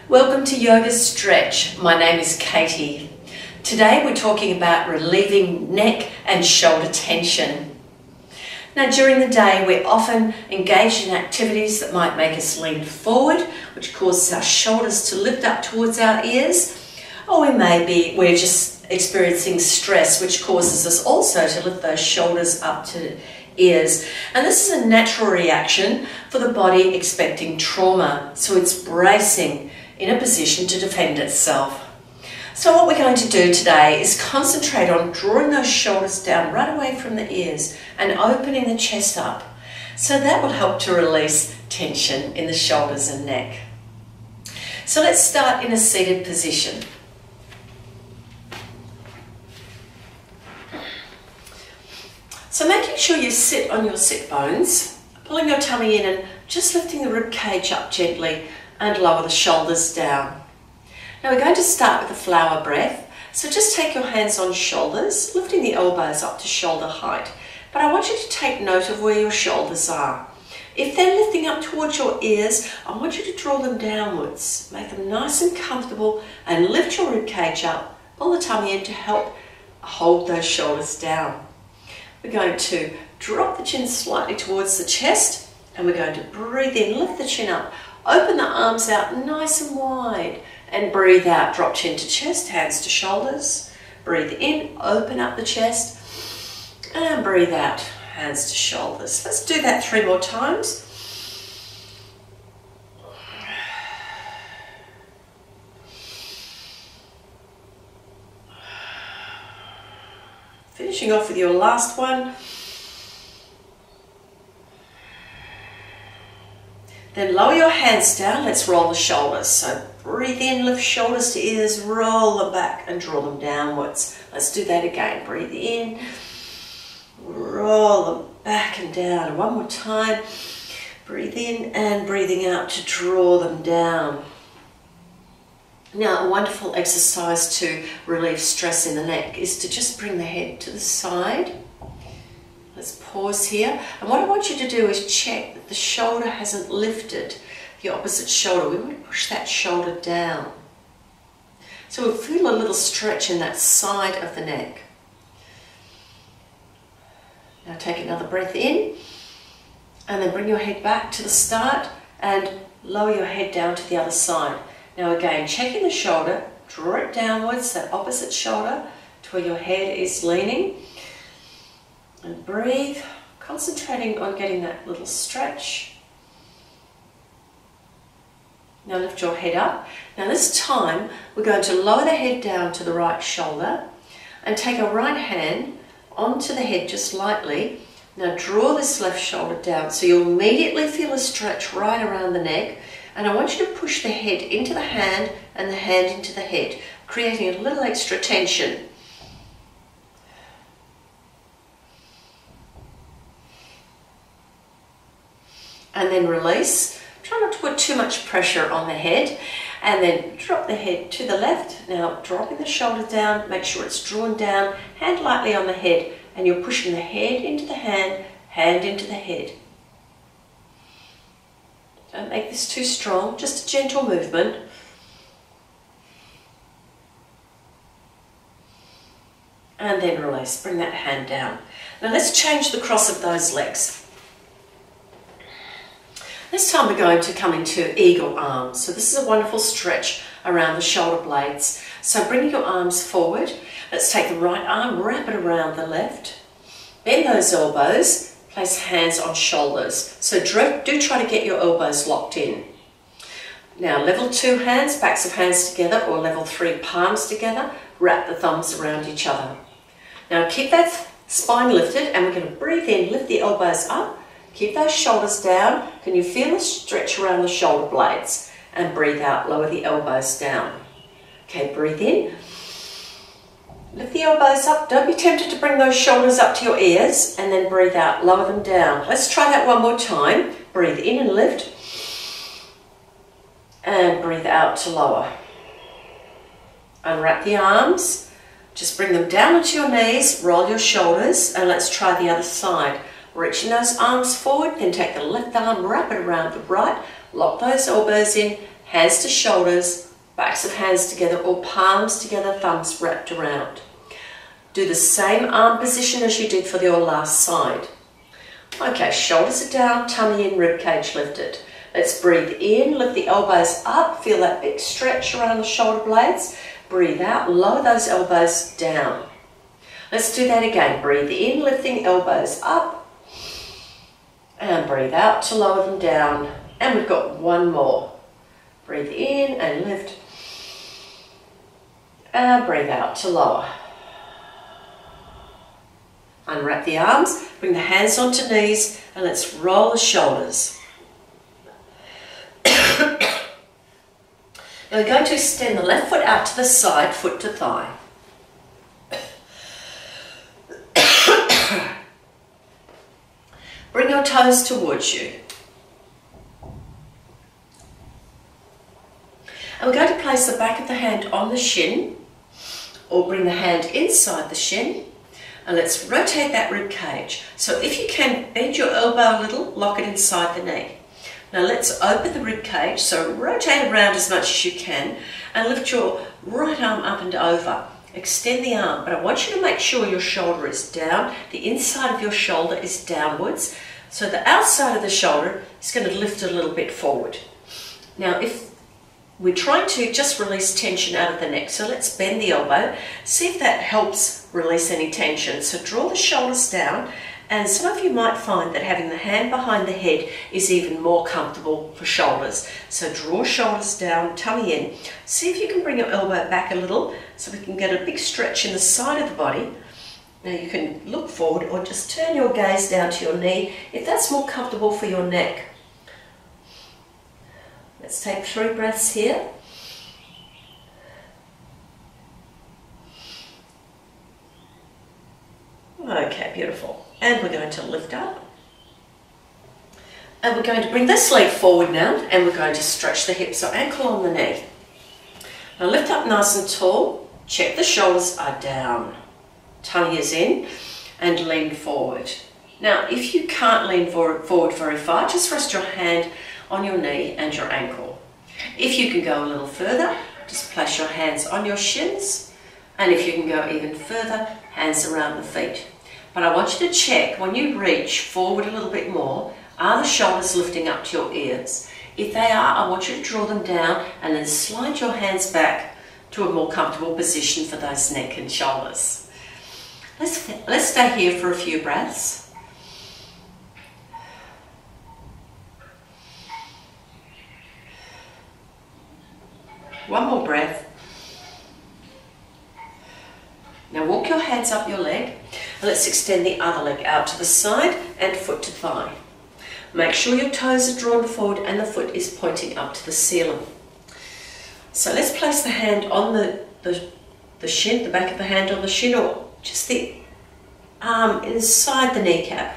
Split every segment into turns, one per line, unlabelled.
Welcome to Yoga Stretch. My name is Katie. Today we're talking about relieving neck and shoulder tension. Now during the day we're often engaged in activities that might make us lean forward, which causes our shoulders to lift up towards our ears, or we're just experiencing stress, which causes us also to lift those shoulders up to ears. And this is a natural reaction for the body expecting trauma, so it's bracing in a position to defend itself. So what we're going to do today is concentrate on drawing those shoulders down right away from the ears and opening the chest up. So that will help to release tension in the shoulders and neck. So let's start in a seated position. So making sure you sit on your sit bones, pulling your tummy in and just lifting the rib cage up gently and lower the shoulders down. Now we're going to start with a flower breath, so just take your hands on shoulders, lifting the elbows up to shoulder height. But I want you to take note of where your shoulders are. If they're lifting up towards your ears, I want you to draw them downwards. Make them nice and comfortable and lift your rib cage up, pull the tummy in to help hold those shoulders down. We're going to drop the chin slightly towards the chest and we're going to breathe in, lift the chin up, open the arms out nice and wide and breathe out, drop chin to chest, hands to shoulders. Breathe in, open up the chest and breathe out, hands to shoulders. Let's do that 3 more times. Finishing off with your last one. Then lower your hands down, let's roll the shoulders. So breathe in, lift shoulders to ears, roll them back and draw them downwards. Let's do that again. Breathe in, roll them back and down. One more time. Breathe in and breathing out to draw them down. Now, a wonderful exercise to relieve stress in the neck is to just bring the head to the side. Let's pause here. And what I want you to do is check that the shoulder hasn't lifted, the opposite shoulder. We want to push that shoulder down. So we'll feel a little stretch in that side of the neck. Now take another breath in and then bring your head back to the start and lower your head down to the other side. Now again, checking the shoulder, draw it downwards, that opposite shoulder to where your head is leaning. And breathe, concentrating on getting that little stretch. Now lift your head up. Now this time we're going to lower the head down to the right shoulder and take a right hand onto the head just lightly. Now draw this left shoulder down so you'll immediately feel a stretch right around the neck. And I want you to push the head into the hand and the hand into the head, creating a little extra tension. And then release. Try not to put too much pressure on the head. And then drop the head to the left. Now dropping the shoulder down, make sure it's drawn down, hand lightly on the head, and you're pushing the head into the hand into the head. Don't make this too strong, just a gentle movement. And then release, bring that hand down. Now let's change the cross of those legs. This time we're going to come into eagle arms. So this is a wonderful stretch around the shoulder blades. So bring your arms forward. Let's take the right arm, wrap it around the left. Bend those elbows. Place hands on shoulders. So do try to get your elbows locked in. Now level 2 hands, backs of hands together, or level 3 palms together. Wrap the thumbs around each other. Now keep that spine lifted and we're going to breathe in, lift the elbows up. Keep those shoulders down. Can you feel the stretch around the shoulder blades? And breathe out, lower the elbows down. Okay, breathe in. Lift the elbows up. Don't be tempted to bring those shoulders up to your ears. And then breathe out, lower them down. Let's try that one more time. Breathe in and lift. And breathe out to lower. Unwrap the arms. Just bring them down onto your knees. Roll your shoulders. And let's try the other side. Reaching those arms forward, then take the left arm, wrap it around the right, lock those elbows in, hands to shoulders, backs of hands together or palms together, thumbs wrapped around. Do the same arm position as you did for your last side. Okay, shoulders are down, tummy in, rib cage lifted. Let's breathe in, lift the elbows up, feel that big stretch around the shoulder blades. Breathe out, lower those elbows down. Let's do that again. Breathe in, lifting elbows up, and breathe out to lower them down. And we've got one more. Breathe in and lift, and breathe out to lower. Unwrap the arms, bring the hands onto knees, and let's roll the shoulders. Now we're going to extend the left foot out to the side, foot to thigh. Bring your toes towards you. And we're going to place the back of the hand on the shin, or bring the hand inside the shin, and let's rotate that rib cage. So if you can, bend your elbow a little, lock it inside the knee. Now let's open the rib cage, so rotate around as much as you can, and lift your right arm up and over. Extend the arm, but I want you to make sure your shoulder is down, the inside of your shoulder is downwards, so the outside of the shoulder is going to lift a little bit forward. Now if we're trying to just release tension out of the neck, so let's bend the elbow, see if that helps release any tension. So draw the shoulders down, and some of you might find that having the hand behind the head is even more comfortable for shoulders. So draw shoulders down, tummy in. See if you can bring your elbow back a little so we can get a big stretch in the side of the body. Now you can look forward or just turn your gaze down to your knee if that's more comfortable for your neck. Let's take 3 breaths here. Okay, beautiful. And we're going to lift up. And we're going to bring this leg forward now, and we're going to stretch the hips or ankle on the knee. Now lift up nice and tall. Check the shoulders are down. Tummy is in, and lean forward. Now if you can't lean forward very far, just rest your hand on your knee and your ankle. If you can go a little further, just place your hands on your shins, and if you can go even further, hands around the feet. But I want you to check when you reach forward a little bit more, are the shoulders lifting up to your ears? If they are, I want you to draw them down and then slide your hands back to a more comfortable position for those neck and shoulders. Let's stay here for a few breaths. One more breath. Now walk your hands up your leg, and let's extend the other leg out to the side and foot to thigh. Make sure your toes are drawn forward and the foot is pointing up to the ceiling. So let's place the hand on the shin, the back of the hand on the shin, or just the arm inside the kneecap.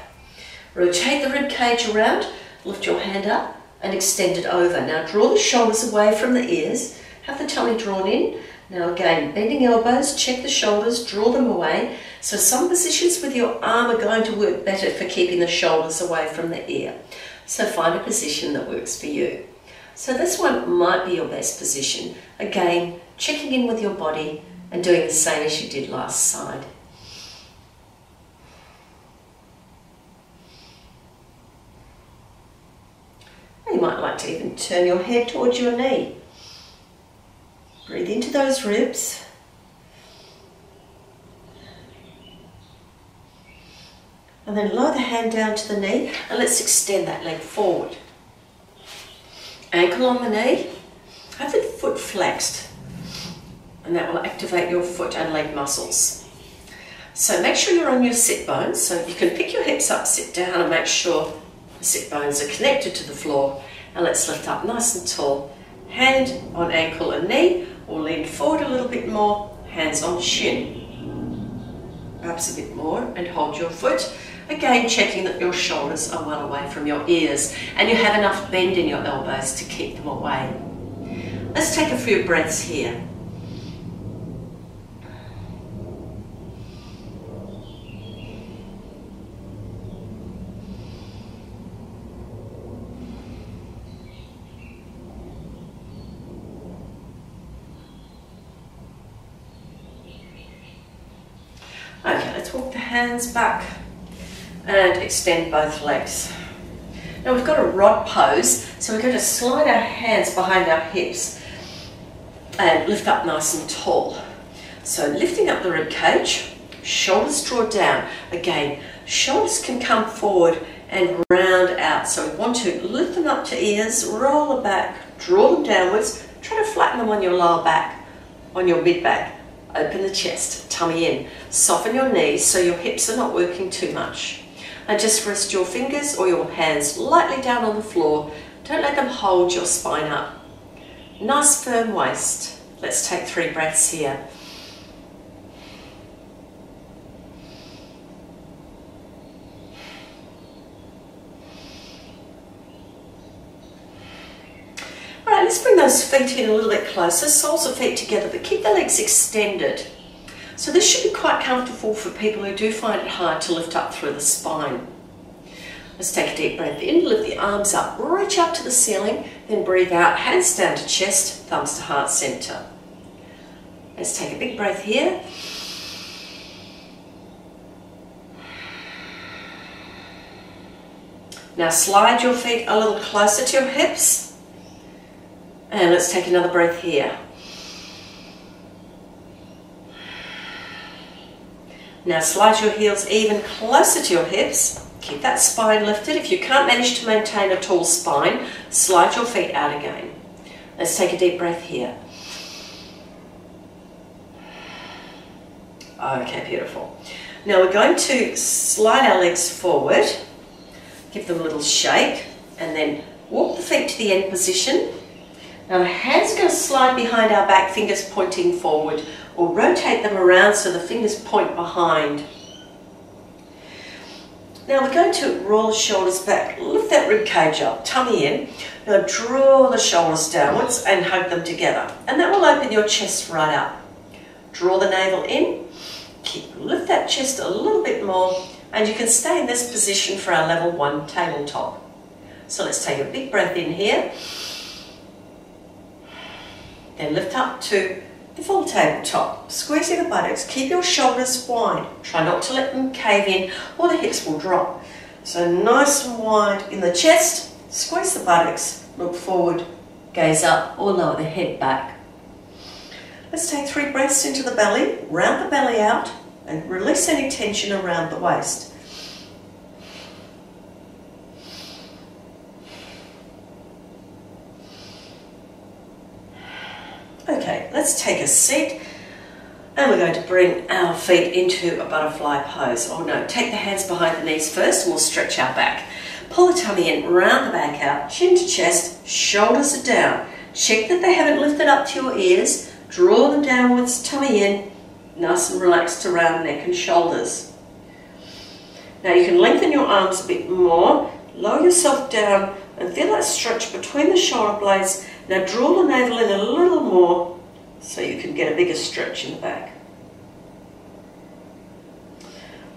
Rotate the rib cage around, lift your hand up and extend it over. Now draw the shoulders away from the ears. Have the tummy drawn in. Now again, bending elbows, check the shoulders, draw them away. So some positions with your arm are going to work better for keeping the shoulders away from the ear. So find a position that works for you. So this one might be your best position. Again, checking in with your body and doing the same as you did last side. You might like to even turn your head towards your knee. Breathe into those ribs. And then lower the hand down to the knee, and let's extend that leg forward. Ankle on the knee. Have the foot flexed, and that will activate your foot and leg muscles. So make sure you're on your sit bones, so you can pick your hips up, sit down, and make sure the sit bones are connected to the floor. And let's lift up nice and tall. Hand on ankle and knee, or lean forward a little bit more, hands on shin. Perhaps a bit more, and hold your foot. Again, checking that your shoulders are well away from your ears and you have enough bend in your elbows to keep them away. Let's take a few breaths here. let's walk the hands back and extend both legs. Now we've got a rod pose, so we're going to slide our hands behind our hips and lift up nice and tall. So lifting up the rib cage, shoulders draw down. Again, shoulders can come forward and round out. So we want to lift them up to ears, roll them back, draw them downwards, try to flatten them on your lower back, on your mid back. Open the chest, tummy in. Soften your knees so your hips are not working too much. And just rest your fingers or your hands lightly down on the floor. Don't let them hold your spine up. Nice firm waist. Let's take 3 breaths here. Alright, let's bring those feet in a little bit closer, soles of feet together, but keep the legs extended. So this should be quite comfortable for people who do find it hard to lift up through the spine. Let's take a deep breath in, lift the arms up, reach up to the ceiling, then breathe out, hands down to chest, thumbs to heart center. Let's take a big breath here. Now slide your feet a little closer to your hips. And let's take another breath here. Now slide your heels even closer to your hips. Keep that spine lifted. If you can't manage to maintain a tall spine, slide your feet out again. Let's take a deep breath here. Okay, beautiful. Now we're going to slide our legs forward, give them a little shake, and then walk the feet to the end position. Now the hands are going to slide behind our back, fingers pointing forward, or rotate them around so the fingers point behind. Now we're going to roll the shoulders back, lift that rib cage up, tummy in. Now draw the shoulders downwards and hug them together. And that will open your chest right up. Draw the navel in, lift that chest a little bit more, and you can stay in this position for our level 1 tabletop. So let's take a big breath in here. Then lift up to the full tabletop, squeezing the buttocks, keep your shoulders wide, try not to let them cave in or the hips will drop. So nice and wide in the chest, squeeze the buttocks, look forward, gaze up or lower the head back. Let's take 3 breaths into the belly, round the belly out and release any tension around the waist. Okay, let's take a seat and we're going to bring our feet into a butterfly pose. Oh no, take the hands behind the knees first and we'll stretch our back. Pull the tummy in, round the back out, chin to chest, shoulders are down. Check that they haven't lifted up to your ears, draw them downwards, tummy in, nice and relaxed around neck and shoulders. Now you can lengthen your arms a bit more, lower yourself down and feel that stretch between the shoulder blades. Now draw the navel in a little more so you can get a bigger stretch in the back.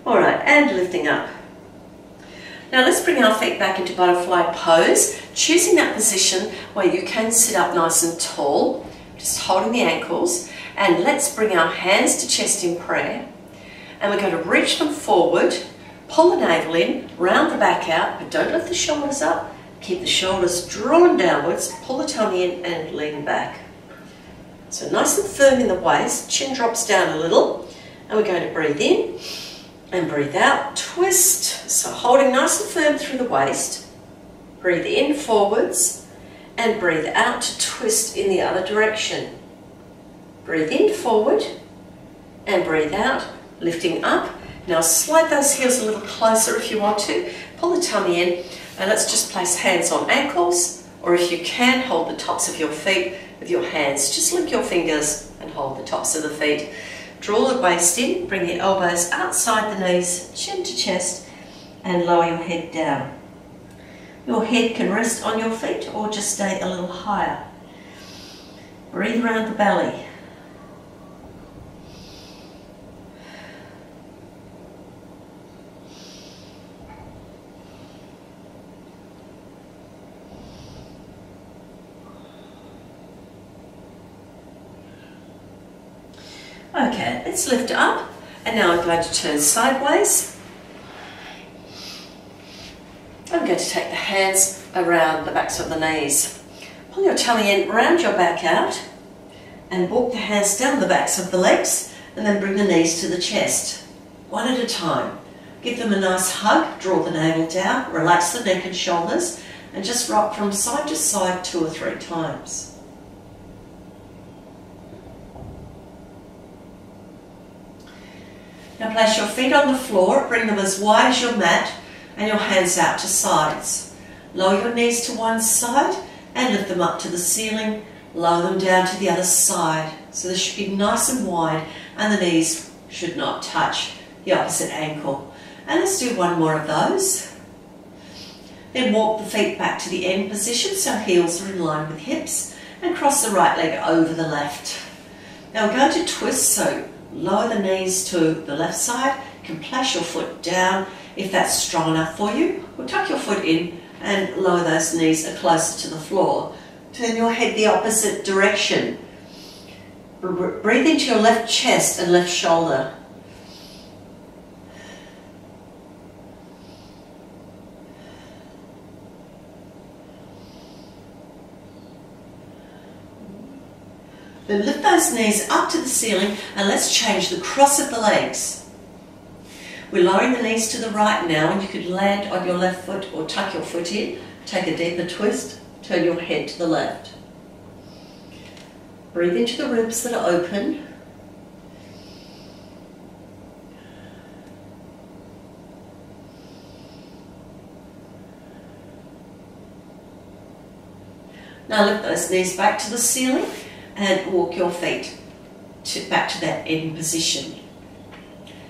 Alright, and lifting up. Now let's bring our feet back into butterfly pose, choosing that position where you can sit up nice and tall, just holding the ankles, and let's bring our hands to chest in prayer. And we're going to reach them forward, pull the navel in, round the back out, but don't lift the shoulders up. Keep the shoulders drawn downwards, pull the tummy in and lean back. So nice and firm in the waist, chin drops down a little, and we're going to breathe in and breathe out, twist. So holding nice and firm through the waist, breathe in forwards and breathe out to twist in the other direction. Breathe in forward and breathe out, lifting up. Now slide those heels a little closer if you want to, pull the tummy in. And let's just place hands on ankles, or if you can, hold the tops of your feet with your hands. Just link your fingers and hold the tops of the feet. Draw the waist in, bring the elbows outside the knees, chin to chest, and lower your head down. Your head can rest on your feet or just stay a little higher. Breathe around the belly. Okay, let's lift up And now I'm going to turn sideways. I'm going to take the hands around the backs of the knees. Pull your tummy in, round your back out, and walk the hands down the backs of the legs, and then bring the knees to the chest, one at a time. Give them a nice hug, draw the navel down, relax the neck and shoulders, and just rock from side to side 2 or 3 times. Now place your feet on the floor, bring them as wide as your mat, and your hands out to sides. Lower your knees to one side and lift them up to the ceiling. Lower them down to the other side. So they should be nice and wide, and the knees should not touch the opposite ankle. And let's do one more of those. Then walk the feet back to the end position so heels are in line with hips, and cross the right leg over the left. Now we're going to twist, so lower the knees to the left side, you can place your foot down if that's strong enough for you, or tuck your foot in and lower those knees closer to the floor. Turn your head the opposite direction. Breathe into your left chest and left shoulder. Then lift those knees up to the ceiling, and let's change the cross of the legs. We're lowering the knees to the right now, and you could land on your left foot or tuck your foot in. Take a deeper twist, turn your head to the left. Breathe into the ribs that are open. Now lift those knees back to the ceiling and walk your feet back to that end position.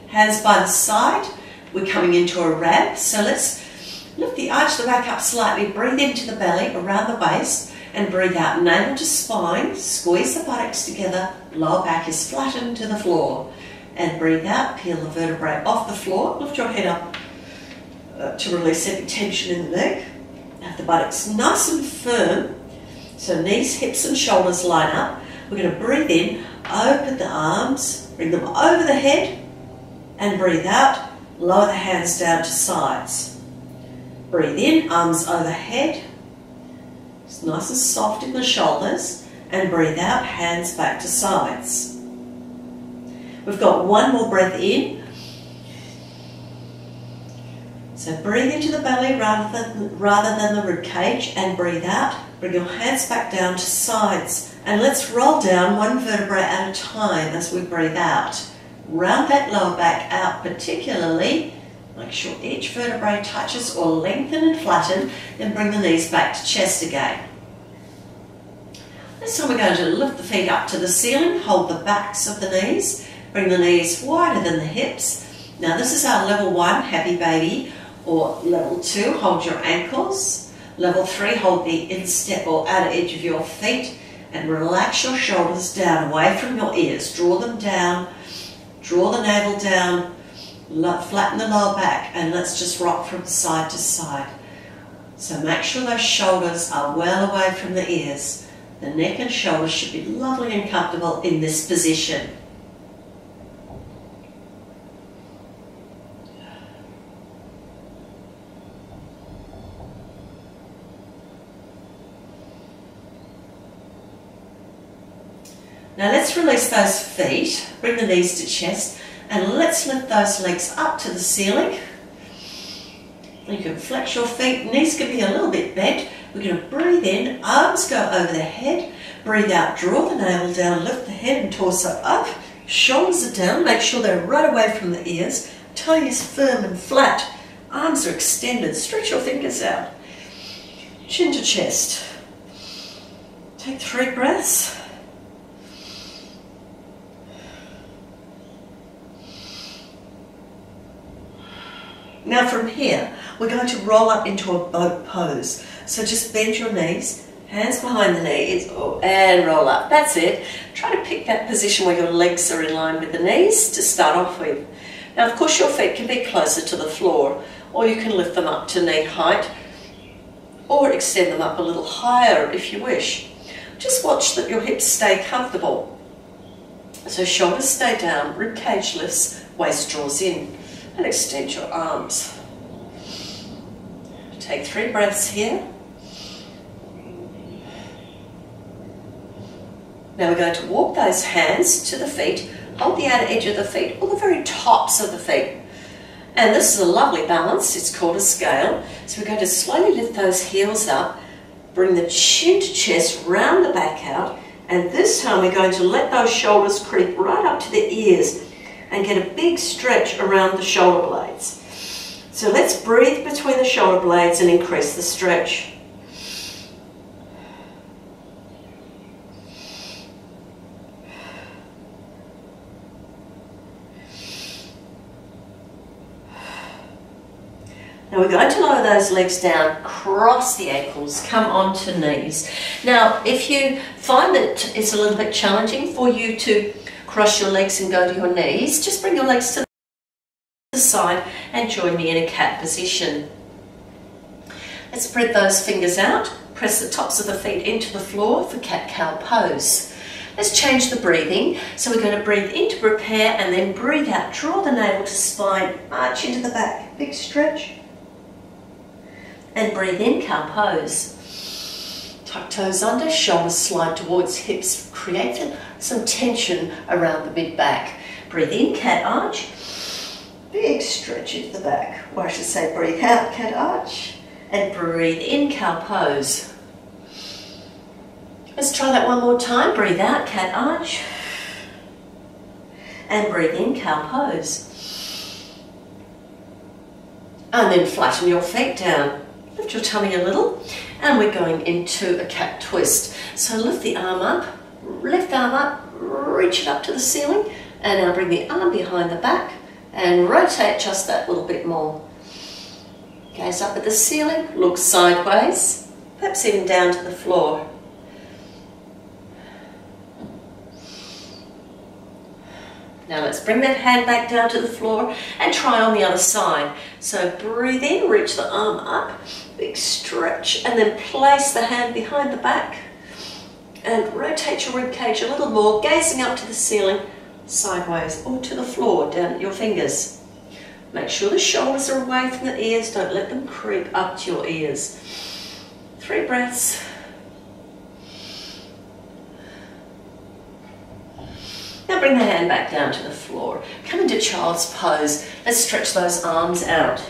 Hands by the side, we're coming into a rab, so let's lift the arch the back up slightly, breathe into the belly, around the waist, and breathe out, navel to spine, squeeze the buttocks together, lower back is flattened to the floor, and breathe out, peel the vertebrae off the floor, lift your head up to release any tension in the neck, have the buttocks nice and firm, so knees, hips and shoulders line up. We're going to breathe in, open the arms, bring them over the head, and breathe out, lower the hands down to sides. Breathe in, arms overhead, it's nice and soft in the shoulders, and breathe out, hands back to sides. We've got one more breath in. So breathe into the belly rather than the rib cage, and breathe out, bring your hands back down to sides, and let's roll down one vertebrae at a time as we breathe out. Round that lower back out particularly, make sure each vertebrae touches or lengthen and flatten, then bring the knees back to chest again. This time we're going to lift the feet up to the ceiling, hold the backs of the knees, bring the knees wider than the hips. Now this is our level 1, happy baby, or level 2, hold your ankles. Level 3, hold the instep or outer edge of your feet and relax your shoulders down away from your ears. Draw them down. Draw the navel down, flatten the lower back, and let's just rock from side to side. So make sure those shoulders are well away from the ears. The neck and shoulders should be lovely and comfortable in this position. Now let's release those feet, bring the knees to chest, and let's lift those legs up to the ceiling. You can flex your feet, knees can be a little bit bent. We're going to breathe in, arms go over the head, breathe out, draw the navel down, lift the head and torso up, shoulders are down, make sure they're right away from the ears, tongue is firm and flat, arms are extended, stretch your fingers out, chin to chest. Take 3 breaths. Now from here, we're going to roll up into a boat pose. So just bend your knees, hands behind the knees, and roll up. That's it. Try to pick that position where your legs are in line with the knees to start off with. Now, of course, your feet can be closer to the floor, or you can lift them up to knee height, or extend them up a little higher if you wish. Just watch that your hips stay comfortable. So shoulders stay down, rib cage lifts, waist draws in, and extend your arms. Take 3 breaths here. Now we're going to walk those hands to the feet, hold the outer edge of the feet or the very tops of the feet. And this is a lovely balance, it's called a scale. So we're going to slowly lift those heels up, bring the chin to chest, round the back out, and this time we're going to let those shoulders creep right up to the ears and get a big stretch around the shoulder blades. So let's breathe between the shoulder blades and increase the stretch. Now we're going to lower those legs down, cross the ankles, come onto knees. Now if you find that it's a little bit challenging for you to cross your legs and go to your knees, just bring your legs to the side and join me in a cat position. Let's spread those fingers out, press the tops of the feet into the floor for cat-cow pose. Let's change the breathing. So we're going to breathe in to prepare and then breathe out. Draw the navel to spine, arch into the back, big stretch. And breathe in, cow pose. Tuck toes under, shoulders slide towards hips, create some tension around the mid-back. Breathe in, cat arch. Big stretch into the back. Or I should say breathe out, cat arch. And breathe in, cow pose. Let's try that one more time. Breathe out, cat arch. And breathe in, cow pose. And then flatten your feet down. Lift your tummy a little, and we're going into a cat twist. So lift the arm up, left arm up, reach it up to the ceiling, and now bring the arm behind the back and rotate just that little bit more. Gaze up at the ceiling, look sideways, perhaps even down to the floor. Now let's bring that hand back down to the floor and try on the other side. So breathe in, reach the arm up, big stretch, and then place the hand behind the back and rotate your rib cage a little more, gazing up to the ceiling, sideways, or to the floor, down at your fingers. Make sure the shoulders are away from the ears, don't let them creep up to your ears. 3 breaths. Now bring the hand back down to the floor. Come into child's pose. Let's stretch those arms out.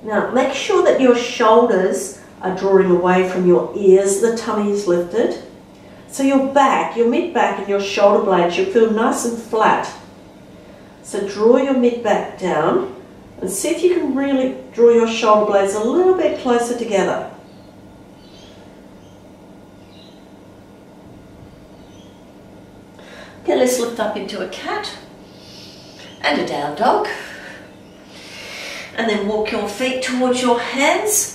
Now make sure that your shoulders are drawing away from your ears, the tummy is lifted. So your back, your mid-back and your shoulder blades should feel nice and flat. So draw your mid-back down and see if you can really draw your shoulder blades a little bit closer together. Okay, let's lift up into a cat and a down dog. And then walk your feet towards your hands.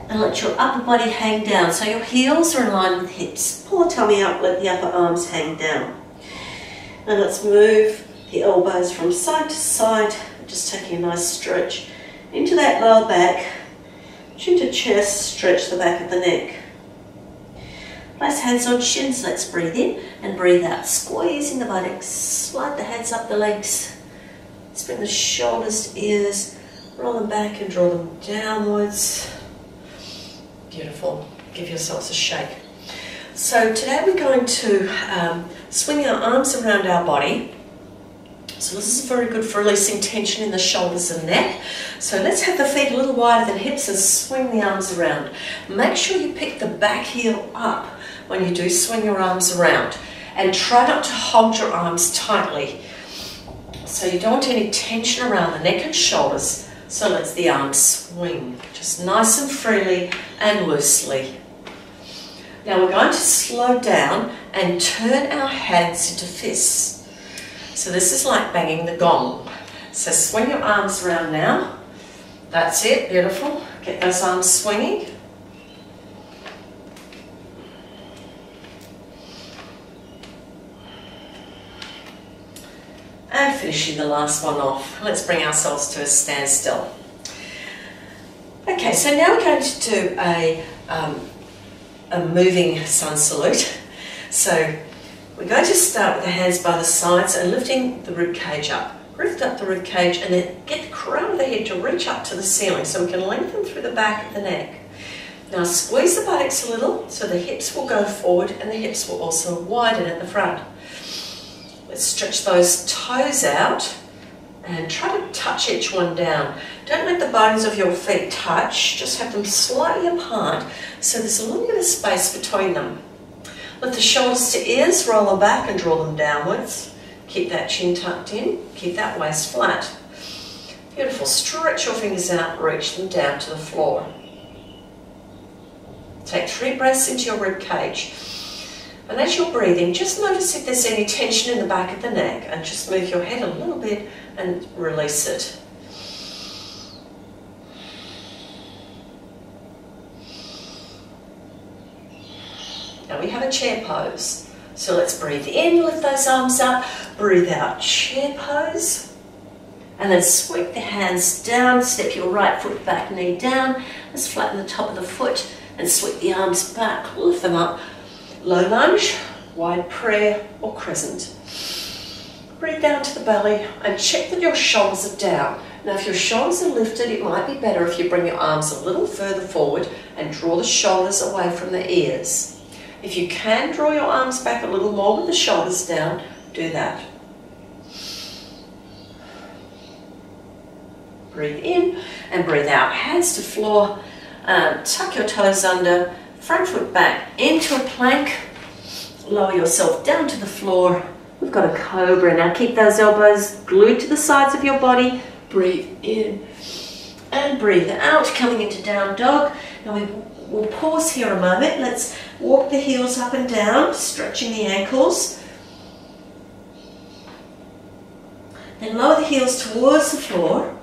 And let your upper body hang down, so your heels are in line with hips. Pull the tummy up, let the upper arms hang down. And let's move the elbows from side to side, just taking a nice stretch into that lower back, chin to chest, stretch the back of the neck. Place hands on shins, let's breathe in and breathe out, squeezing the buttocks, slide the hands up the legs, let's bring the shoulders to ears, roll them back and draw them downwards. Beautiful. Give yourselves a shake. So today we're going to swing our arms around our body. So this is very good for releasing tension in the shoulders and neck. So let's have the feet a little wider than hips and swing the arms around. Make sure you pick the back heel up when you do swing your arms around. And try not to hold your arms tightly. So you don't want any tension around the neck and shoulders. So let the arms swing, just nice and freely and loosely. Now we're going to slow down and turn our hands into fists. So this is like banging the gong. So swing your arms around now. That's it, beautiful. Get those arms swinging. And finishing the last one off. Let's bring ourselves to a standstill. Okay, so now we're going to do a moving sun salute. So we're going to start with the hands by the sides and lifting the rib cage up. Lift up the rib cage and then get the crown of the head to reach up to the ceiling so we can lengthen through the back of the neck. Now squeeze the buttocks a little so the hips will go forward and the hips will also widen at the front. Let's stretch those toes out and try to touch each one down. Don't let the bones of your feet touch, just have them slightly apart so there's a little bit of space between them. Lift the shoulders to ears, roll them back and draw them downwards. Keep that chin tucked in, keep that waist flat. Beautiful, stretch your fingers out, reach them down to the floor. Take 3 breaths into your rib cage. And as you're breathing, just notice if there's any tension in the back of the neck and just move your head a little bit and release it. Now we have a chair pose. So let's breathe in, lift those arms up, breathe out, chair pose. And then sweep the hands down, step your right foot back, knee down. Let's flatten the top of the foot and sweep the arms back, lift them up. Low lunge, wide prayer or crescent. Breathe down to the belly and check that your shoulders are down. Now if your shoulders are lifted, it might be better if you bring your arms a little further forward and draw the shoulders away from the ears. If you can draw your arms back a little more with the shoulders down, do that. Breathe in and breathe out. Hands to floor, tuck your toes under, front foot back into a plank, lower yourself down to the floor. We've got a cobra. Now keep those elbows glued to the sides of your body. Breathe in and breathe out, coming into down dog. Now we'll pause here a moment. Let's walk the heels up and down, stretching the ankles. Then lower the heels towards the floor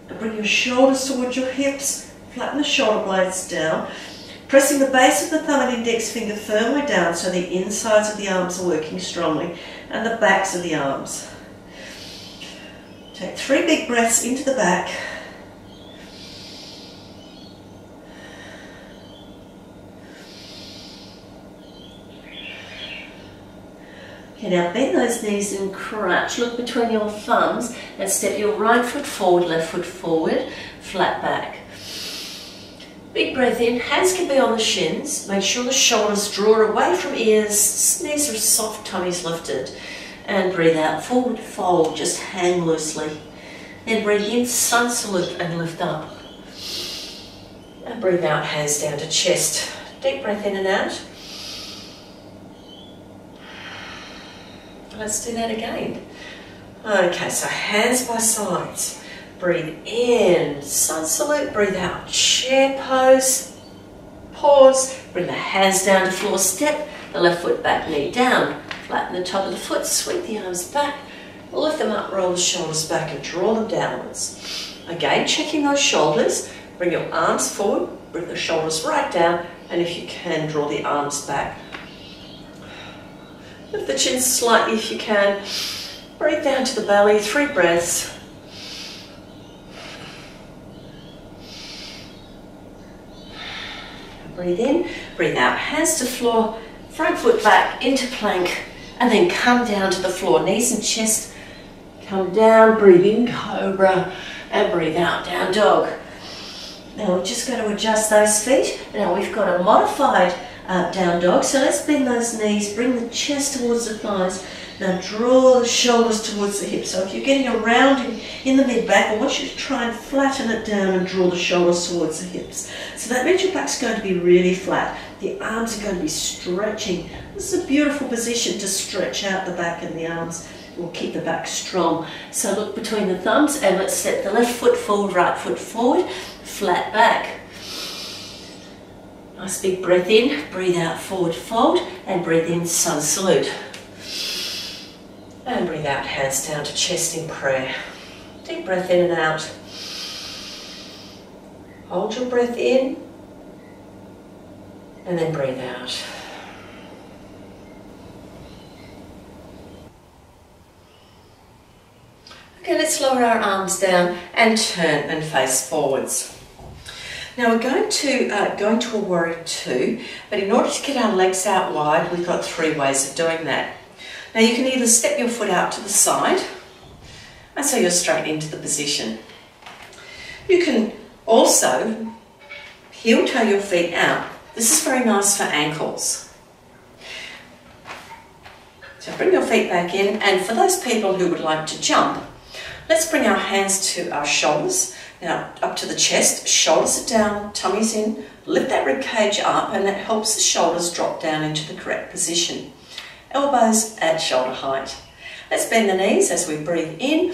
and bring your shoulders towards your hips. Flatten the shoulder blades down. Pressing the base of the thumb and index finger firmly down so the insides of the arms are working strongly and the backs of the arms. Take 3 big breaths into the back. Okay, now bend those knees and crunch. Look between your thumbs and step your right foot forward, left foot forward, flat back. Big breath in, hands can be on the shins. Make sure the shoulders draw away from ears, knees are soft, tummies lifted. And breathe out, forward fold, just hang loosely. Then breathe in, sun salute and lift up. And breathe out, hands down to chest. Deep breath in and out. Let's do that again. Okay, so hands by sides. Breathe in, sun salute, breathe out, chair pose, pause, bring the hands down to floor step, the left foot back, knee down, flatten the top of the foot, sweep the arms back, lift them up, roll the shoulders back and draw them downwards. Again, checking those shoulders, bring your arms forward, bring the shoulders right down, and if you can, draw the arms back. Lift the chin slightly if you can, breathe down to the belly, 3 breaths. Breathe in, breathe out, hands to floor, front foot back into plank, and then come down to the floor, knees and chest, come down, breathe in, cobra, and breathe out, down dog. Now we're just going to adjust those feet. Now we've got a modified down dog, so let's bend those knees, bring the chest towards the thighs. Now draw the shoulders towards the hips. So if you're getting a rounding in the mid-back, I want you to try and flatten it down and draw the shoulders towards the hips. So that means your back's going to be really flat. The arms are going to be stretching. This is a beautiful position to stretch out the back and the arms. We'll keep the back strong. So look between the thumbs and let's step the left foot forward, right foot forward, flat back. Nice big breath in, breathe out, forward fold, and breathe in, sun salute. And breathe out, hands down to chest in prayer. Deep breath in and out. Hold your breath in, and then breathe out. Okay, let's lower our arms down and turn and face forwards. Now we're going to go into a warrior two, but in order to get our legs out wide, we've got three ways of doing that. Now you can either step your foot out to the side, and so you're straight into the position. You can also heel toe your feet out. This is very nice for ankles. So bring your feet back in, and for those people who would like to jump, let's bring our hands to our shoulders. Now up to the chest, shoulders are down, tummy's in, lift that rib cage up, and that helps the shoulders drop down into the correct position. Elbows at shoulder height. Let's bend the knees as we breathe in,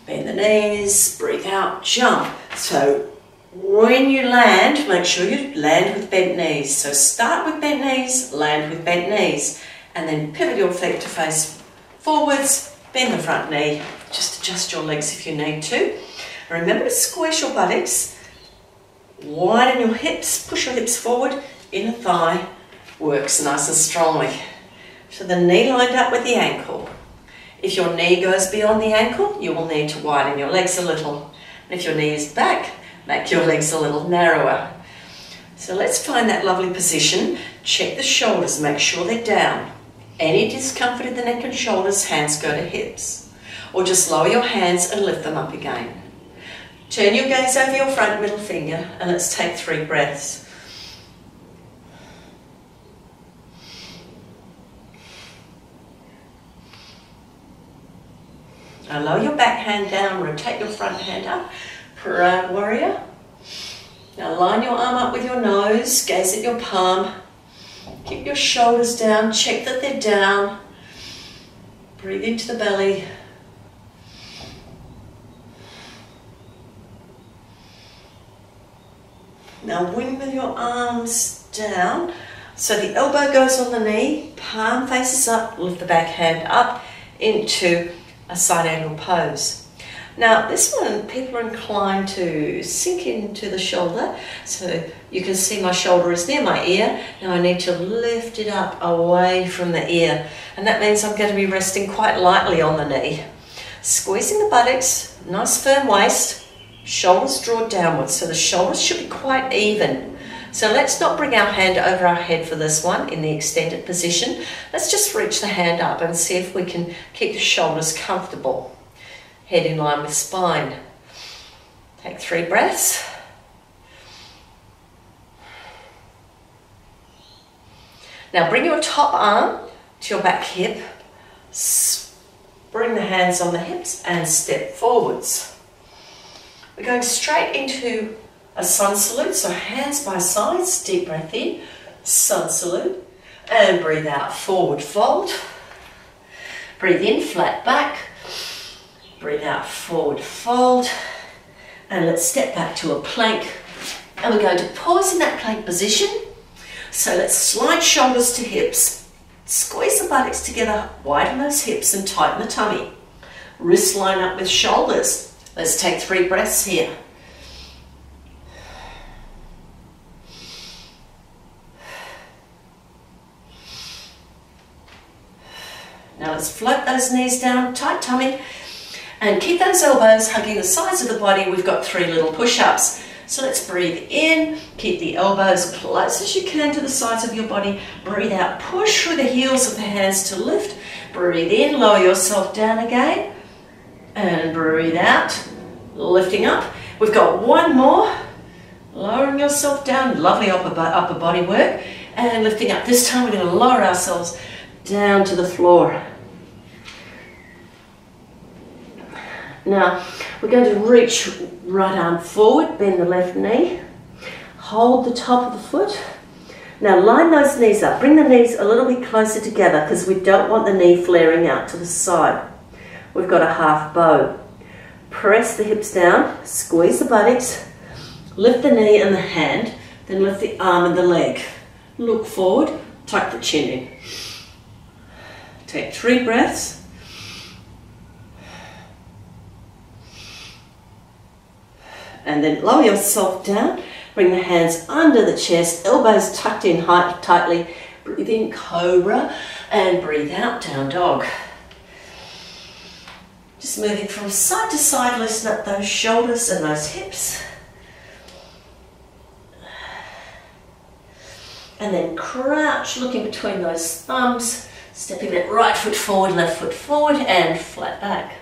bend the knees, breathe out, jump. So when you land, make sure you land with bent knees. So start with bent knees, land with bent knees, and then pivot your feet to face forwards, bend the front knee, just adjust your legs if you need to. Remember to squeeze your buttocks, widen your hips, push your hips forward, inner thigh works nice and strongly. So the knee lined up with the ankle. If your knee goes beyond the ankle, you will need to widen your legs a little. And if your knee is back, make your legs a little narrower. So let's find that lovely position. Check the shoulders, make sure they're down. Any discomfort in the neck and shoulders, hands go to hips. Or just lower your hands and lift them up again. Turn your gaze over your front middle finger and let's take 3 breaths. Now lower your back hand down, rotate your front hand up, proud warrior. Now line your arm up with your nose, gaze at your palm, keep your shoulders down, check that they're down, breathe into the belly. Now wing with your arms down, so the elbow goes on the knee, palm faces up, lift the back hand up into a side angle pose. Now this one, people are inclined to sink into the shoulder, so you can see my shoulder is near my ear. Now I need to lift it up away from the ear, and that means I'm going to be resting quite lightly on the knee. Squeezing the buttocks, nice firm waist. Shoulders draw downwards, so the shoulders should be quite even. So let's not bring our hand over our head for this one in the extended position. Let's just reach the hand up and see if we can keep the shoulders comfortable. Head in line with spine. Take 3 breaths. Now bring your top arm to your back hip. Bring the hands on the hips and step forwards. We're going straight into a sun salute, so hands by sides, deep breath in, sun salute, and breathe out, forward fold. Breathe in, flat back, breathe out, forward fold, and let's step back to a plank, and we're going to pause in that plank position. So let's slide shoulders to hips, squeeze the buttocks together, widen those hips and tighten the tummy. Wrists line up with shoulders. Let's take 3 breaths here. Now let's float those knees down, tight tummy, and keep those elbows hugging the sides of the body. We've got 3 little push-ups. So let's breathe in, keep the elbows close as you can to the sides of your body. Breathe out, push through the heels of the hands to lift. Breathe in, lower yourself down again. And breathe out, lifting up. We've got 1 more. Lowering yourself down, lovely upper body work. And lifting up. This time we're going to lower ourselves down to the floor. Now we're going to reach right arm forward, bend the left knee. Hold the top of the foot. Now line those knees up. Bring the knees a little bit closer together because we don't want the knee flaring out to the side. We've got a half bow. Press the hips down, squeeze the buttocks, lift the knee and the hand, then lift the arm and the leg. Look forward, tuck the chin in. Take 3 breaths. And then lower yourself down, bring the hands under the chest, elbows tucked in tightly. Breathe in, cobra, and breathe out, down dog. Just moving from side to side, loosen up those shoulders and those hips. And then crouch, looking between those thumbs, stepping that right foot forward, left foot forward, and flat back.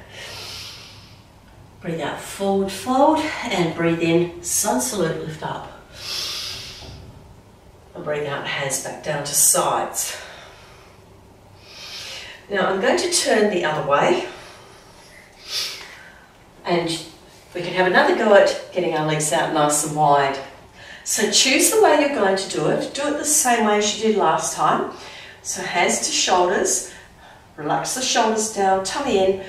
Breathe out, forward fold, and breathe in, sun salute, lift up. And breathe out, hands back down to sides. Now I'm going to turn the other way, and we can have another go at getting our legs out nice and wide. So choose the way you're going to do it. Do it the same way as you did last time. So hands to shoulders, relax the shoulders down, tummy in,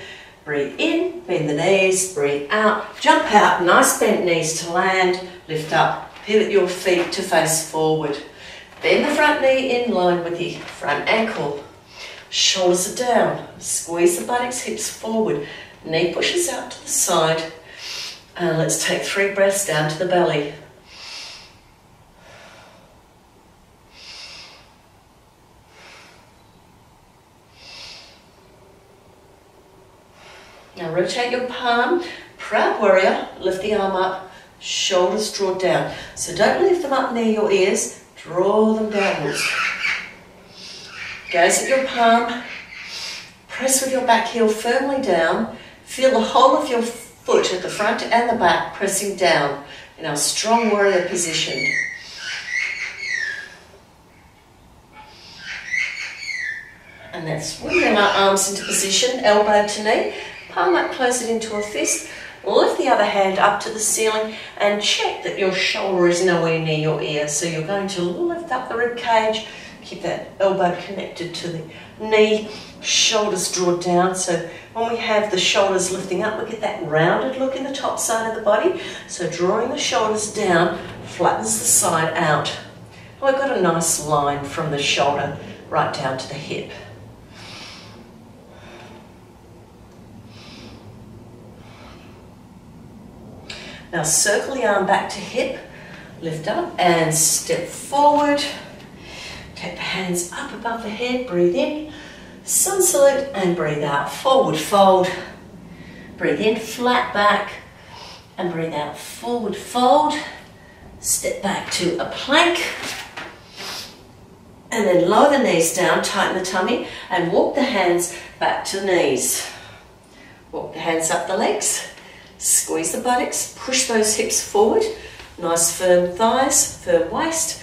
breathe in, bend the knees, breathe out, jump out, nice bent knees to land, lift up, pivot your feet to face forward. Bend the front knee in line with the front ankle. Shoulders are down, squeeze the buttocks, hips forward, knee pushes out to the side, and let's take 3 breaths down to the belly. Now rotate your palm, proud warrior, lift the arm up, shoulders draw down. So don't lift them up near your ears, draw them downwards. Gaze at your palm, press with your back heel firmly down, feel the whole of your foot at the front and the back pressing down in our strong warrior position. And that's bringing our arms into position, elbow to knee. Palm up, close it into a fist, lift the other hand up to the ceiling and check that your shoulder is nowhere near your ear. So you're going to lift up the rib cage, keep that elbow connected to the knee, shoulders draw down. So when we have the shoulders lifting up, we get that rounded look in the top side of the body. So drawing the shoulders down flattens the side out. And we've got a nice line from the shoulder right down to the hip. Now circle the arm back to hip, lift up and step forward. Take the hands up above the head, breathe in, sun salute, and breathe out, forward fold. Breathe in, flat back, and breathe out, forward fold. Step back to a plank, and then lower the knees down, tighten the tummy, and walk the hands back to the knees. Walk the hands up the legs. Squeeze the buttocks, push those hips forward, nice firm thighs, firm waist.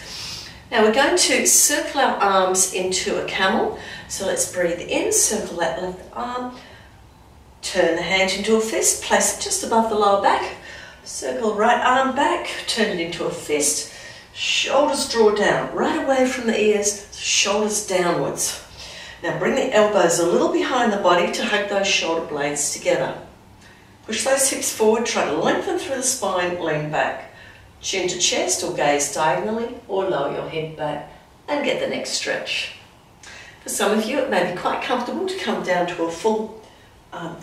Now we're going to circle our arms into a camel. So let's breathe in, circle that left arm, turn the hand into a fist, place it just above the lower back, circle right arm back, turn it into a fist, shoulders draw down, right away from the ears, shoulders downwards. Now bring the elbows a little behind the body to hug those shoulder blades together. Push those hips forward, try to lengthen through the spine, lean back. Chin to chest or gaze diagonally or lower your head back and get the neck stretch. For some of you it may be quite comfortable to come down to a full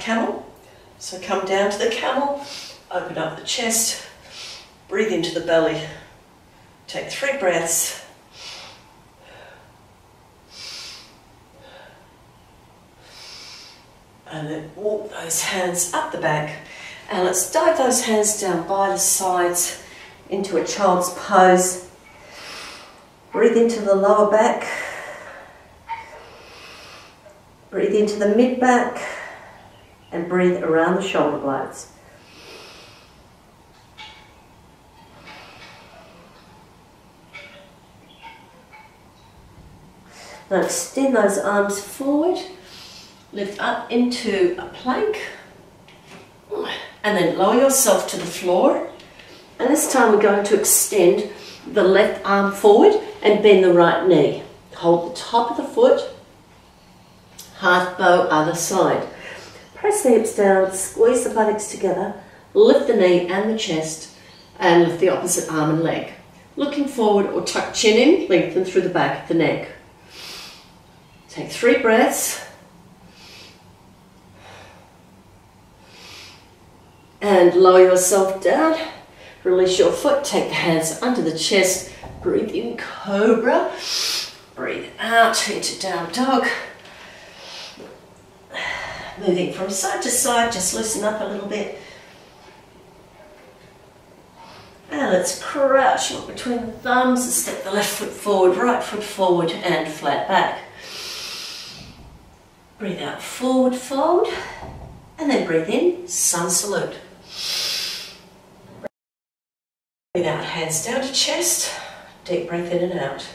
camel. So come down to the camel, open up the chest, breathe into the belly, take 3 breaths. And then walk those hands up the back. And let's dive those hands down by the sides into a child's pose. Breathe into the lower back. Breathe into the mid back. And breathe around the shoulder blades. Now extend those arms forward. Lift up into a plank and then lower yourself to the floor. And this time we're going to extend the left arm forward and bend the right knee. Hold the top of the foot, half bow other side. Press the hips down, squeeze the buttocks together, lift the knee and the chest and lift the opposite arm and leg. Looking forward or tuck chin in, lengthen through the back of the neck. Take 3 breaths. And lower yourself down, release your foot, take the hands under the chest, breathe in cobra, breathe out into down dog. Moving from side to side, just loosen up a little bit. And let's crouch, look between the thumbs and step the left foot forward, right foot forward and flat back. Breathe out, forward fold, and then breathe in, sun salute. Breathe out, hands down to chest, deep breath in and out.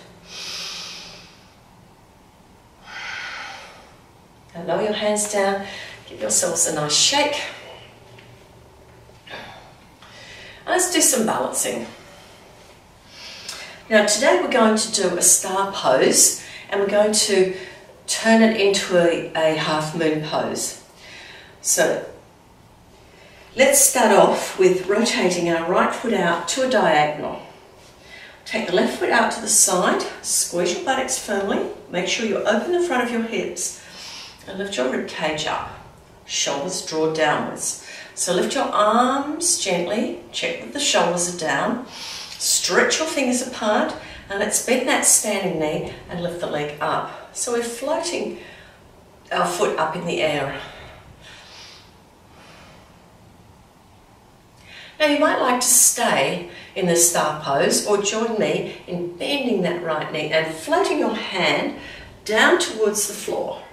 Now lower your hands down, give yourselves a nice shake. Let's do some balancing. Now today we're going to do a star pose and we're going to turn it into a half moon pose. So let's start off with rotating our right foot out to a diagonal. Take the left foot out to the side, squeeze your buttocks firmly, make sure you open the front of your hips and lift your rib cage up. Shoulders draw downwards. So lift your arms gently, check that the shoulders are down, stretch your fingers apart and let's bend that standing knee and lift the leg up. So we're floating our foot up in the air. Now you might like to stay in the star pose or join me in bending that right knee and floating your hand down towards the floor.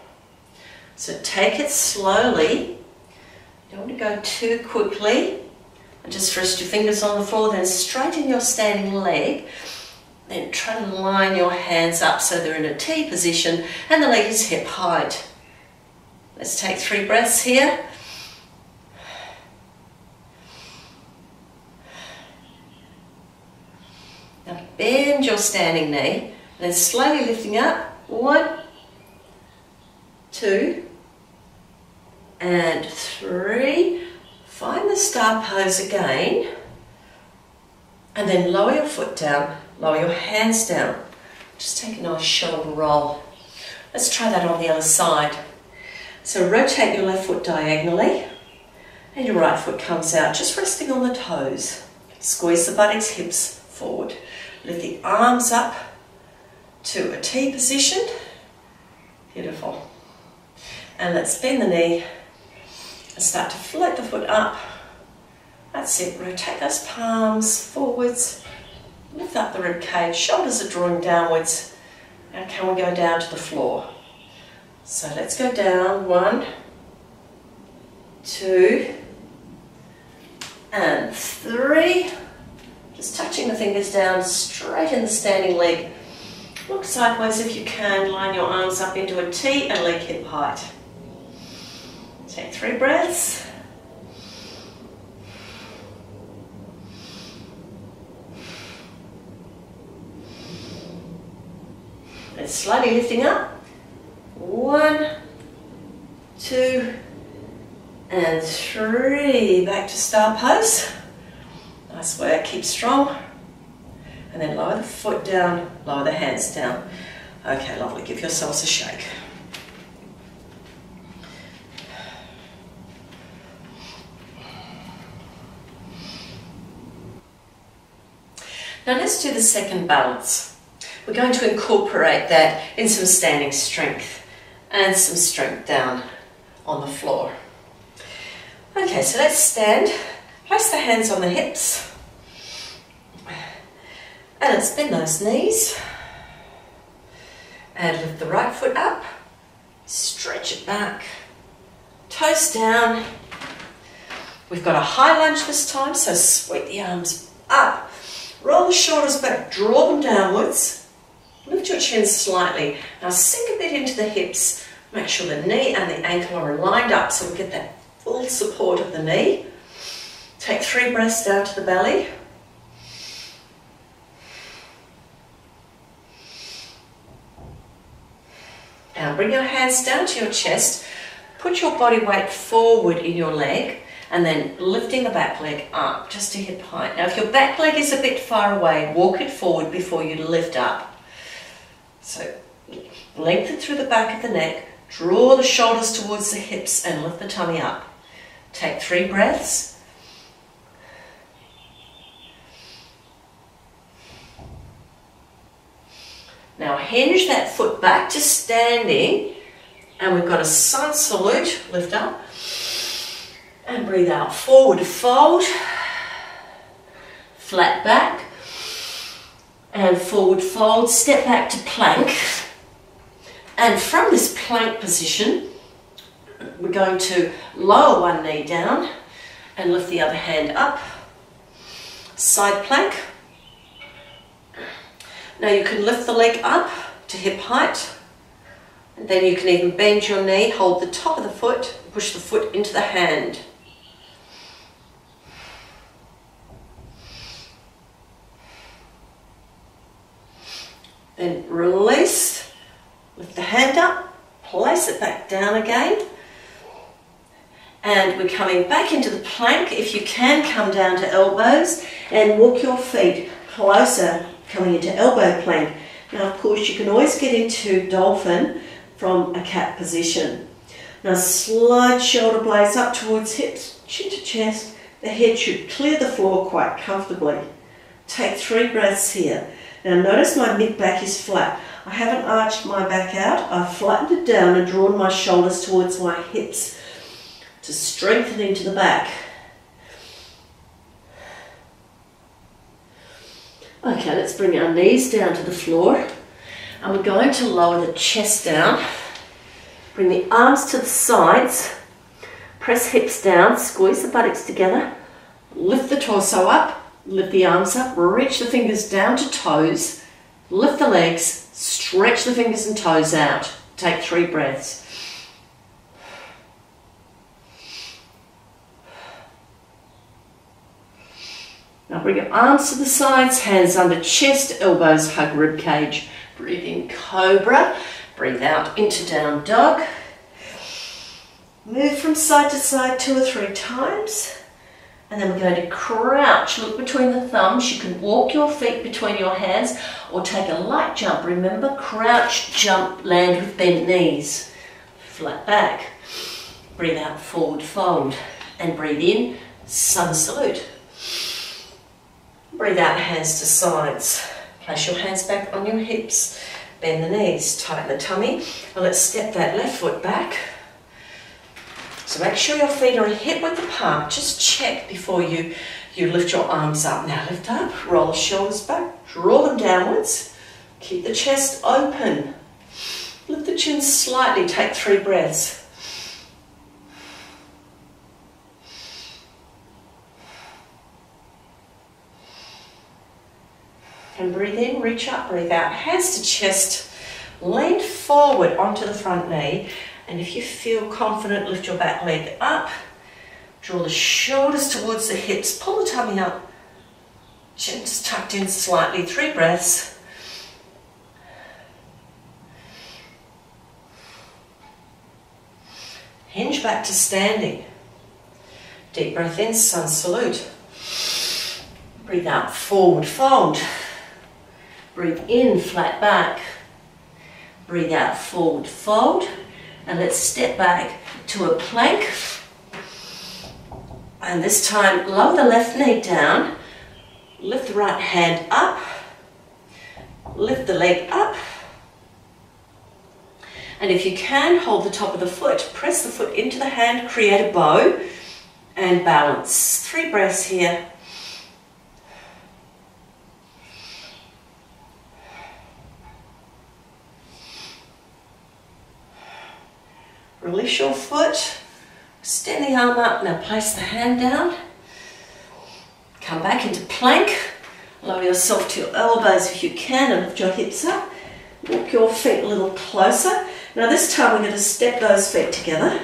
So take it slowly, you don't want to go too quickly, and just rest your fingers on the floor, then straighten your standing leg, then try to line your hands up so they're in a T position and the leg is hip height. Let's take 3 breaths here. Now bend your standing knee, then slowly lifting up, 1, 2, and 3. Find the star pose again and then lower your foot down, lower your hands down. Just take a nice shoulder roll. Let's try that on the other side. So rotate your left foot diagonally and your right foot comes out, just resting on the toes. Squeeze the buttocks, hips forward. Lift the arms up to a T position. Beautiful. And let's bend the knee and start to float the foot up. That's it. Rotate those palms forwards. Lift up the rib cage. Shoulders are drawing downwards. Now can we go down to the floor? So let's go down. 1, 2, and 3. Just touching the fingers down, straighten the standing leg. Look sideways if you can. Line your arms up into a T and leg hip height. Take 3 breaths. And slowly lifting up. 1, 2, and 3. Back to star pose. Nice work, keep strong. And then lower the foot down, lower the hands down. Okay, lovely, give yourselves a shake. Now let's do the second balance. We're going to incorporate that in some standing strength and some strength down on the floor. Okay, so let's stand. Place the hands on the hips. And let's bend those knees. And lift the right foot up. Stretch it back. Toes down. We've got a high lunge this time, so sweep the arms up. Roll the shoulders back, draw them downwards. Lift your chin slightly. Now sink a bit into the hips. Make sure the knee and the ankle are lined up so we get that full support of the knee. Take 3 breaths down to the belly. Now bring your hands down to your chest. Put your body weight forward in your leg and then lifting the back leg up just to hip height. Now if your back leg is a bit far away, walk it forward before you lift up. So lengthen through the back of the neck, draw the shoulders towards the hips and lift the tummy up. Take 3 breaths. Now hinge that foot back to standing And we've got a sun salute, lift up. And breathe out, forward fold. Flat back. And forward fold, step back to plank. And from this plank position, we're going to lower one knee down and lift the other hand up. Side plank. Now you can lift the leg up to hip height. And then you can even bend your knee, hold the top of the foot, push the foot into the hand. Then release, lift the hand up, place it back down again. And we're coming back into the plank. If you can, come down to elbows and walk your feet closer, coming into elbow plank. Now, of course, you can always get into dolphin from a cat position. Now, slide shoulder blades up towards hips, chin to chest. The head should clear the floor quite comfortably. Take 3 breaths here. Now, notice my mid-back is flat. I haven't arched my back out. I've flattened it down and drawn my shoulders towards my hips to strengthen into the back. Okay, let's bring our knees down to the floor. And we're going to lower the chest down. Bring the arms to the sides. Press hips down, squeeze the buttocks together. Lift the torso up, lift the arms up, reach the fingers down to toes. Lift the legs, stretch the fingers and toes out. Take 3 breaths. Now bring your arms to the sides, hands under chest, elbows hug rib cage. Breathe in cobra, breathe out into down dog. Move from side to side 2 or 3 times. And then we're going to crouch, look between the thumbs. You can walk your feet between your hands or take a light jump. Remember, crouch, jump, land with bent knees. Flat back. Breathe out, forward fold. And breathe in, sun salute. Breathe out, hands to sides. Place your hands back on your hips. Bend the knees, tighten the tummy. And let's step that left foot back. So make sure your feet are hip width apart. Just check before you lift your arms up. Now lift up, roll the shoulders back, draw them downwards. Keep the chest open. Lift the chin slightly, take 3 breaths. And breathe in, reach up, breathe out. Hands to chest, lean forward onto the front knee. And if you feel confident, lift your back leg up. Draw the shoulders towards the hips, pull the tummy up. Chin just tucked in slightly, 3 breaths. Hinge back to standing. Deep breath in, sun salute. Breathe out, forward fold. Breathe in, flat back. Breathe out, forward fold. And let's step back to a plank. And this time, lower the left knee down. Lift the right hand up. Lift the leg up. And if you can, hold the top of the foot. Press the foot into the hand, create a bow, and balance. 3 breaths here. Release your foot, extend the arm up, now place the hand down. Come back into plank, lower yourself to your elbows if you can and lift your hips up. Walk your feet a little closer. Now this time we're going to step those feet together.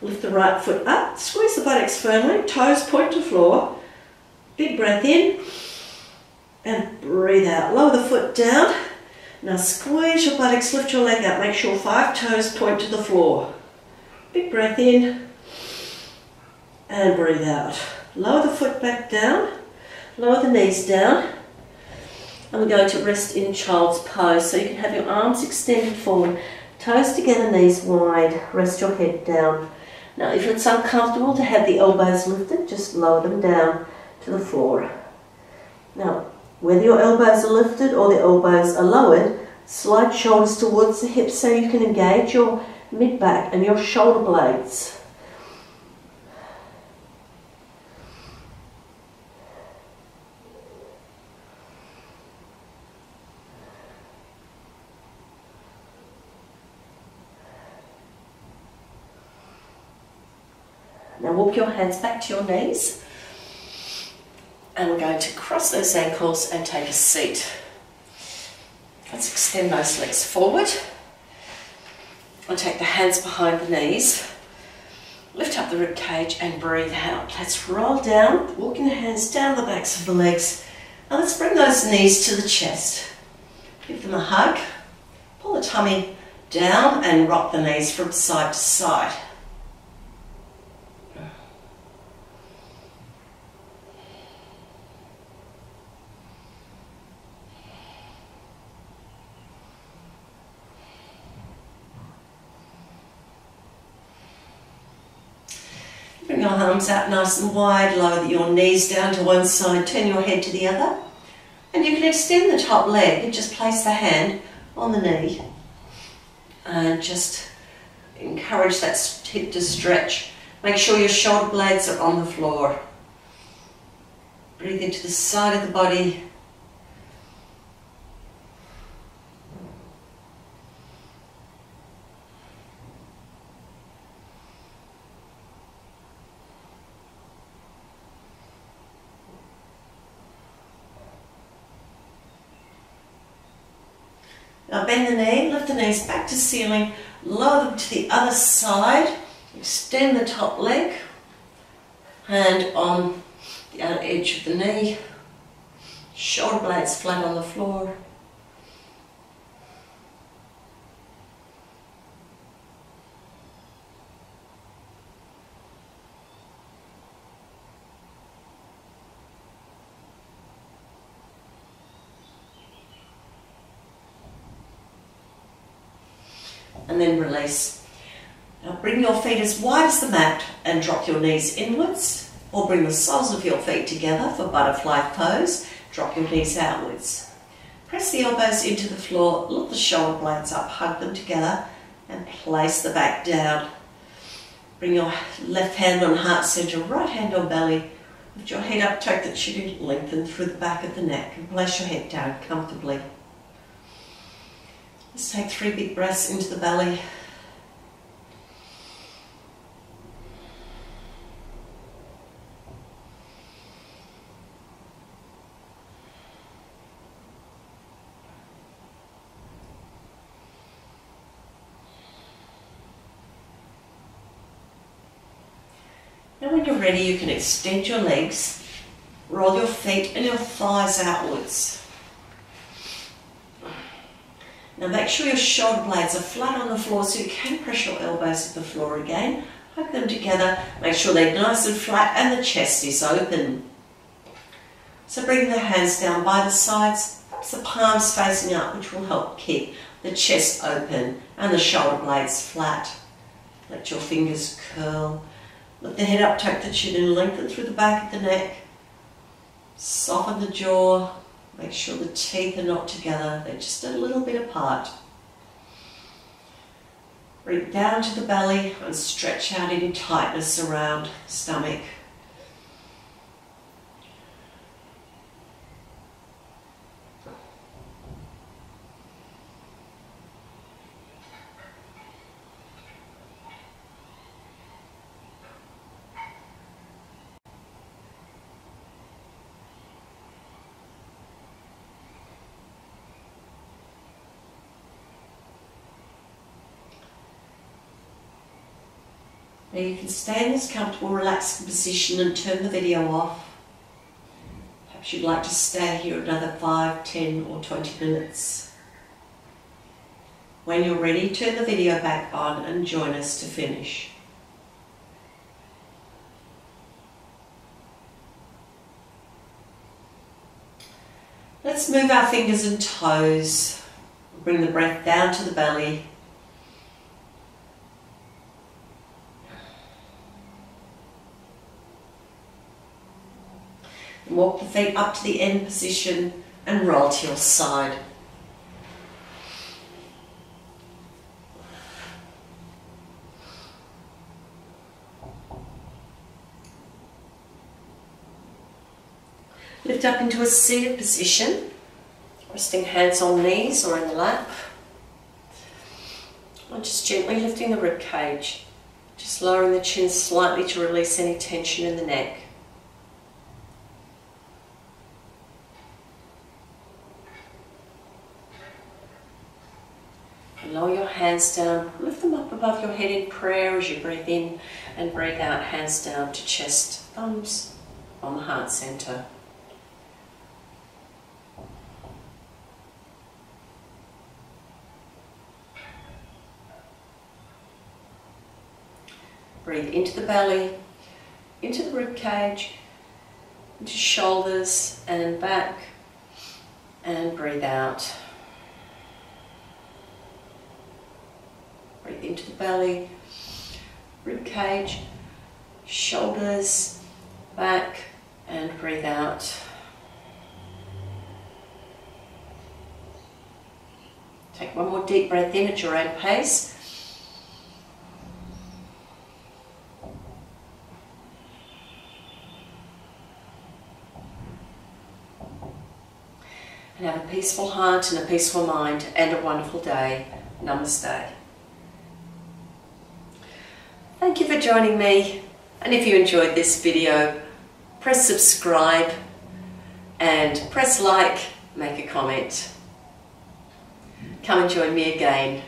Lift the right foot up, squeeze the buttocks firmly, toes point to floor. Big breath in and breathe out. Lower the foot down. Now squeeze your buttocks, lift your leg up, make sure 5 toes point to the floor. Big breath in and breathe out. Lower the foot back down, lower the knees down, and we're going to rest in child's pose. So you can have your arms extended forward, toes together, knees wide, rest your head down. Now if it's uncomfortable to have the elbows lifted, just lower them down to the floor. Now whether your elbows are lifted or the elbows are lowered, slide shoulders towards the hips so you can engage your mid-back and your shoulder blades. Now walk your hands back to your knees, and we're going to cross those ankles and take a seat. Let's extend those legs forward and take the hands behind the knees. Lift up the rib cage and breathe out. Let's roll down, walking the hands down the backs of the legs, and let's bring those knees to the chest. Give them a hug, pull the tummy down and rock the knees from side to side. Bring your arms out nice and wide, lower your knees down to one side, turn your head to the other. And you can extend the top leg and just place the hand on the knee. And just encourage that hip to stretch. Make sure your shoulder blades are on the floor. Breathe into the side of the body. Now bend the knee, lift the knees back to ceiling, lower them to the other side, extend the top leg, hand on the outer edge of the knee, shoulder blades flat on the floor. And then release. Now bring your feet as wide as the mat and drop your knees inwards, or bring the soles of your feet together for butterfly pose. Drop your knees outwards. Press the elbows into the floor, lift the shoulder blades up, hug them together and place the back down. Bring your left hand on heart center, right hand on belly. Lift your head up, tuck the chin in, lengthen through the back of the neck and place your head down comfortably. Let's take 3 big breaths into the belly. Now when you're ready, you can extend your legs, roll your feet and your thighs outwards. Now make sure your shoulder blades are flat on the floor so you can press your elbows to the floor again. Hug them together, make sure they're nice and flat and the chest is open. So bring the hands down by the sides, perhaps the palms facing up, which will help keep the chest open and the shoulder blades flat. Let your fingers curl. Lift the head up, tuck the chin and lengthen through the back of the neck. Soften the jaw. Make sure the teeth are not together, they're just a little bit apart. Breathe down to the belly and stretch out any tightness around the stomach. Now you can stay in this comfortable, relaxed position and turn the video off. Perhaps you'd like to stay here another 5, 10 or 20 minutes. When you're ready, turn the video back on and join us to finish. Let's move our fingers and toes. Bring the breath down to the belly. Walk the feet up to the end position and roll to your side. Lift up into a seated position, resting hands on knees or in the lap. And just gently lifting the rib cage, just lowering the chin slightly to release any tension in the neck. And lower your hands down, lift them up above your head in prayer as you breathe in and breathe out, hands down to chest, thumbs on the heart center. Breathe into the belly, into the rib cage, into shoulders and back, and breathe out. Breathe into the belly, rib cage, shoulders, back, and breathe out. Take one more deep breath in at your own pace. And have a peaceful heart and a peaceful mind and a wonderful day. Namaste. Thank you for joining me. And if you enjoyed this video, press subscribe and press like, make a comment. Come and join me again.